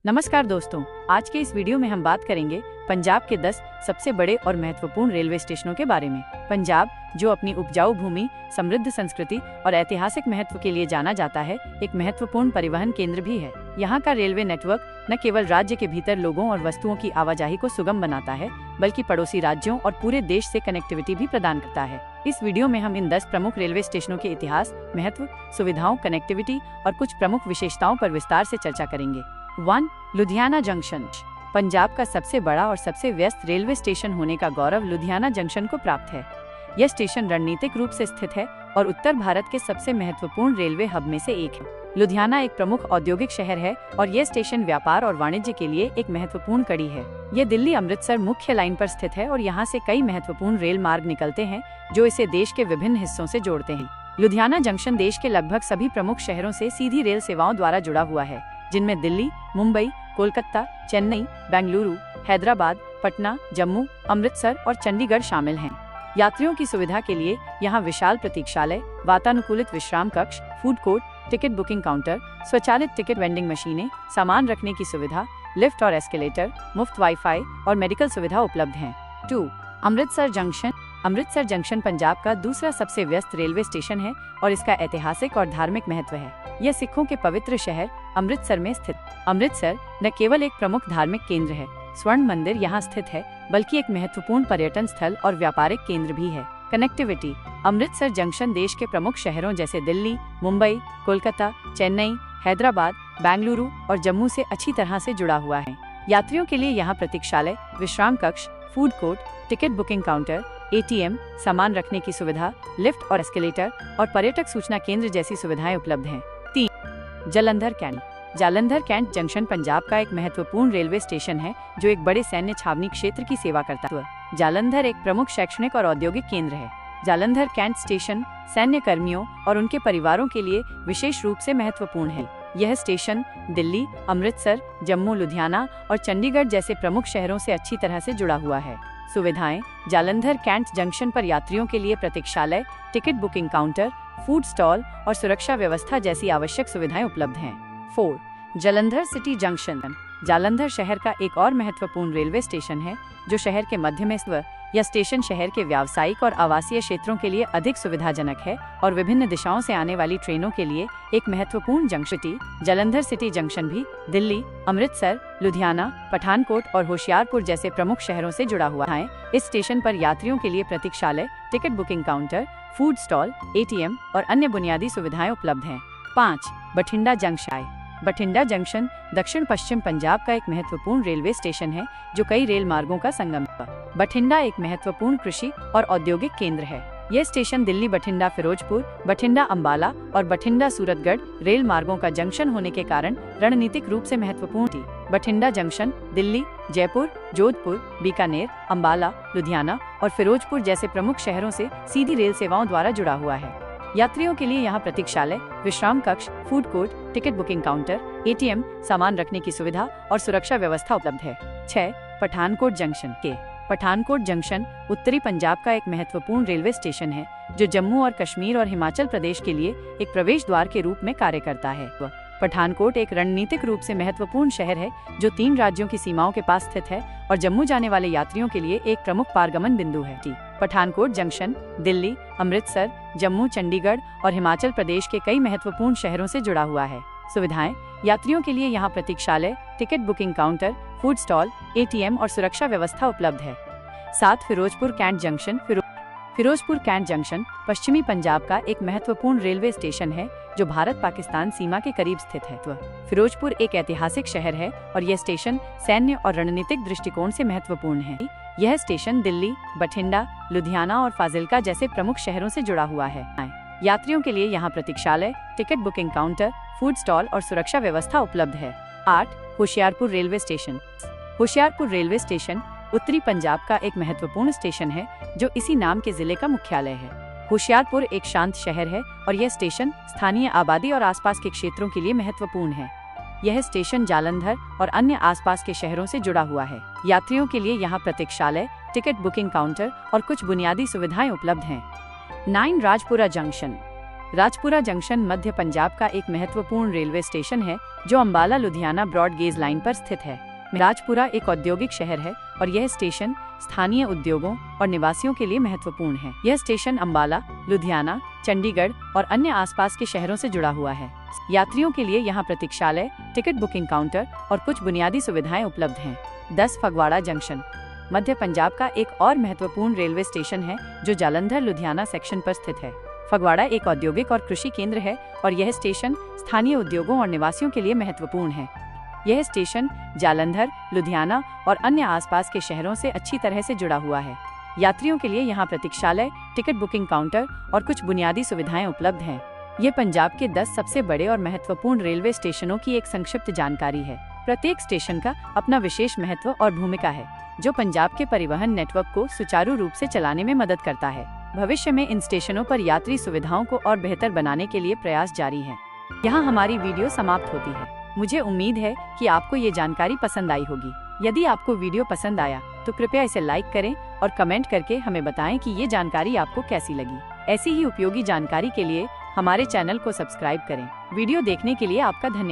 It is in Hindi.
नमस्कार दोस्तों, आज के इस वीडियो में हम बात करेंगे पंजाब के 10 सबसे बड़े और महत्वपूर्ण रेलवे स्टेशनों के बारे में। पंजाब, जो अपनी उपजाऊ भूमि, समृद्ध संस्कृति और ऐतिहासिक महत्व के लिए जाना जाता है, एक महत्वपूर्ण परिवहन केंद्र भी है। यहाँ का रेलवे नेटवर्क न केवल राज्य के भीतर लोगों और वस्तुओं की आवाजाही को सुगम बनाता है, बल्कि पड़ोसी राज्यों और पूरे देश से कनेक्टिविटी भी प्रदान करता है। इस वीडियो में हम इन 10 प्रमुख रेलवे स्टेशनों के इतिहास, महत्व, सुविधाओं, कनेक्टिविटी और कुछ प्रमुख विशेषताओं पर विस्तार से चर्चा करेंगे। 1. लुधियाना जंक्शन। पंजाब का सबसे बड़ा और सबसे व्यस्त रेलवे स्टेशन होने का गौरव लुधियाना जंक्शन को प्राप्त है। यह स्टेशन रणनीतिक रूप से स्थित है और उत्तर भारत के सबसे महत्वपूर्ण रेलवे हब में से एक है। लुधियाना एक प्रमुख औद्योगिक शहर है और यह स्टेशन व्यापार और वाणिज्य के लिए एक महत्वपूर्ण कड़ी है। यह दिल्ली अमृतसर मुख्य लाइन पर स्थित है और यहाँ से कई महत्वपूर्ण रेल मार्ग निकलते हैं जो इसे देश के विभिन्न हिस्सों से जोड़ते हैं। लुधियाना जंक्शन देश के लगभग सभी प्रमुख शहरों से सीधी रेल सेवाओं द्वारा जुड़ा हुआ है, जिनमें दिल्ली, मुंबई, कोलकाता, चेन्नई, बेंगलुरु, हैदराबाद, पटना, जम्मू, अमृतसर और चंडीगढ़ शामिल हैं। यात्रियों की सुविधा के लिए यहाँ विशाल प्रतीक्षालय, वातानुकूलित विश्राम कक्ष, food court, ticket booking counter, स्वचालित टिकट वेंडिंग मशीनें, सामान रखने की सुविधा, लिफ्ट और एस्केलेटर, मुफ्त वाईफाई और मेडिकल सुविधा उपलब्ध हैं। 2. अमृतसर जंक्शन। अमृतसर जंक्शन पंजाब का दूसरा सबसे व्यस्त रेलवे स्टेशन है और इसका ऐतिहासिक और धार्मिक महत्व है। यह सिखों के पवित्र शहर अमृतसर में स्थित। अमृतसर न केवल एक प्रमुख धार्मिक केंद्र है, स्वर्ण मंदिर यहाँ स्थित है, बल्कि एक महत्वपूर्ण पर्यटन स्थल और व्यापारिक केंद्र भी है। कनेक्टिविटी। अमृतसर जंक्शन देश के प्रमुख शहरों जैसे दिल्ली, मुंबई, कोलकाता, चेन्नई, हैदराबाद, बेंगलुरु और जम्मू से अच्छी तरह से जुड़ा हुआ है। यात्रियों के लिए यहाँ प्रतीक्षालय, विश्राम कक्ष, food court, ticket booking counter, ATM, सामान रखने की सुविधा, लिफ्ट और एस्केलेटर और पर्यटक सूचना केंद्र जैसी सुविधाएं उपलब्ध हैं। 3. Jalandhar cantt. Jalandhar cantt junction Punjab का एक महत्वपूर्ण रेलवे स्टेशन है जो एक बड़े सैन्य छावनी क्षेत्र की सेवा करता है। जालंधर एक प्रमुख शैक्षणिक और औद्योगिक केंद्र है। जालंधर कैंट स्टेशन सैन्य कर्मियों और उनके परिवारों के लिए विशेष रूप से महत्वपूर्ण है। यह स्टेशन दिल्ली, अमृतसर, जम्मू, लुधियाना और चंडीगढ़ जैसे प्रमुख शहरों से अच्छी तरह से जुड़ा हुआ है। सुविधाएं। जालंधर कैंट जंक्शन पर यात्रियों के लिए प्रतीक्षालय, ticket booking counter, food stall और सुरक्षा व्यवस्था जैसी आवश्यक सुविधाएं उपलब्ध हैं। 4. Jalandhar city junction. जालंधर शहर का एक और महत्वपूर्ण रेलवे स्टेशन है जो शहर के मध्य में स्थित। यह स्टेशन शहर के व्यावसायिक और आवासीय क्षेत्रों के लिए अधिक सुविधाजनक है और विभिन्न दिशाओं से आने वाली ट्रेनों के लिए एक महत्वपूर्ण जंक्शन। जालंधर सिटी जंक्शन भी दिल्ली, अमृतसर, लुधियाना, पठानकोट और होशियारपुर जैसे प्रमुख शहरों से जुड़ा हुआ है। इस स्टेशन पर यात्रियों के लिए प्रतीक्षालय, ticket booking counter, food stall, ATM और अन्य बुनियादी सुविधाएं उपलब्ध हैं। 5. बठिंडा जंक्शन। बठिंडा जंक्शन दक्षिण पश्चिम पंजाब का एक महत्वपूर्ण रेलवे स्टेशन है जो कई रेल मार्गों का संगम है। बठिंडा एक महत्वपूर्ण कृषि और औद्योगिक केंद्र है। यह स्टेशन दिल्ली बठिंडा फिरोजपुर, बठिंडा अंबाला और बठिंडा सूरतगढ़ रेल मार्गों का जंक्शन होने के कारण रणनीतिक रूप से महत्वपूर्ण थी। बठिंडा जंक्शन दिल्ली, जयपुर, जोधपुर, बीकानेर, अंबाला, लुधियाना और फिरोजपुर जैसे प्रमुख शहरों से सीधी रेल सेवाओं द्वारा जुड़ा हुआ है। यात्रियों के लिए यहाँ प्रतीक्षालय, विश्राम कक्ष, food court, ticket booking counter, ATM, सामान रखने की सुविधा और सुरक्षा व्यवस्था उपलब्ध है। 6. पठानकोट जंक्शन। पठानकोट जंक्शन उत्तरी पंजाब का एक महत्वपूर्ण रेलवे स्टेशन है जो जम्मू और कश्मीर और हिमाचल प्रदेश के लिए एक प्रवेश द्वार के रूप में कार्य करता है। पठानकोट एक रणनीतिक रूप से महत्वपूर्ण शहर है जो 3 राज्यों की सीमाओं के पास स्थित है और जम्मू जाने वाले यात्रियों के लिए एक प्रमुख पारगमन बिंदु है। पठानकोट जंक्शन दिल्ली, अमृतसर, जम्मू, चंडीगढ़ और हिमाचल प्रदेश के कई महत्वपूर्ण शहरों से जुड़ा हुआ है। सुविधाएं। यात्रियों के लिए यहाँ प्रतीक्षालय, ticket booking counter, food stall, ATM और सुरक्षा व्यवस्था उपलब्ध है। 7. Firozpur cantt junction. Firozpur cantt junction पश्चिमी पंजाब का एक महत्वपूर्ण रेलवे स्टेशन है जो भारत पाकिस्तान सीमा के करीब स्थित है। फिरोजपुर एक ऐतिहासिक शहर है और यह स्टेशन सैन्य और रणनीतिक दृष्टिकोण से महत्वपूर्ण है। यह स्टेशन दिल्ली, बठिंडा, लुधियाना और फाजिल्का जैसे प्रमुख शहरों से जुड़ा हुआ है। यात्रियों के लिए यहाँ प्रतीक्षालय, ticket booking counter, food stall और सुरक्षा व्यवस्था उपलब्ध है। 8. Hoshiarpur railway station. Hoshiarpur railway station उत्तरी पंजाब का एक महत्वपूर्ण स्टेशन है जो इसी नाम के जिले का मुख्यालय है। होशियारपुर एक शांत शहर है और यह स्टेशन स्थानीय आबादी और आसपास के क्षेत्रों के लिए महत्वपूर्ण है। यह स्टेशन जालंधर और अन्य आसपास के शहरों से जुड़ा हुआ है। यात्रियों के लिए यहाँ प्रतीक्षालय, टिकट बुकिंग काउंटर और कुछ बुनियादी सुविधाएं उपलब्ध हैं। 9. राजपुरा जंक्शन। राजपुरा जंक्शन मध्य पंजाब का एक महत्वपूर्ण रेलवे स्टेशन है जो Ambala Ludhiana broad gauge line पर स्थित है। राजपुरा एक औद्योगिक शहर है और यह स्टेशन स्थानीय उद्योगों और निवासियों के लिए महत्वपूर्ण है। यह स्टेशन अंबाला, लुधियाना, चंडीगढ़ और अन्य आसपास के शहरों से जुड़ा हुआ है। यात्रियों के लिए यहाँ प्रतीक्षालय, टिकट बुकिंग काउंटर और कुछ बुनियादी सुविधाएं उपलब्ध हैं। 10 फगवाड़ा जंक्शन मध्य पंजाब का एक और महत्वपूर्ण रेलवे स्टेशन है जो जालंधर लुधियाना सेक्शन पर स्थित है। फगवाड़ा एक औद्योगिक और कृषि केंद्र है और यह स्टेशन स्थानीय उद्योगों और निवासियों के लिए महत्वपूर्ण है। यह स्टेशन जालंधर, लुधियाना और अन्य आसपास के शहरों से अच्छी तरह से जुड़ा हुआ है। यात्रियों के लिए यहाँ प्रतीक्षालय, टिकट बुकिंग काउंटर और कुछ बुनियादी सुविधाएं उपलब्ध हैं। ये पंजाब के 10 सबसे बड़े और महत्वपूर्ण रेलवे स्टेशनों की एक संक्षिप्त जानकारी है। प्रत्येक स्टेशन का अपना विशेष महत्व और भूमिका है जो पंजाब के परिवहन नेटवर्क को सुचारू रूप से चलाने में मदद करता है। भविष्य में इन स्टेशनों पर यात्री सुविधाओं को और बेहतर बनाने के लिए प्रयास जारी हैं। यहाँ हमारी वीडियो समाप्त होती है। मुझे उम्मीद है कि आपको ये जानकारी पसंद आई होगी। यदि आपको वीडियो पसंद आया तो कृपया इसे लाइक करें और कमेंट करके हमें बताएं कि ये जानकारी आपको कैसी लगी। ऐसी ही उपयोगी जानकारी के लिए हमारे चैनल को सब्सक्राइब करें। वीडियो देखने के लिए आपका धन्यवाद।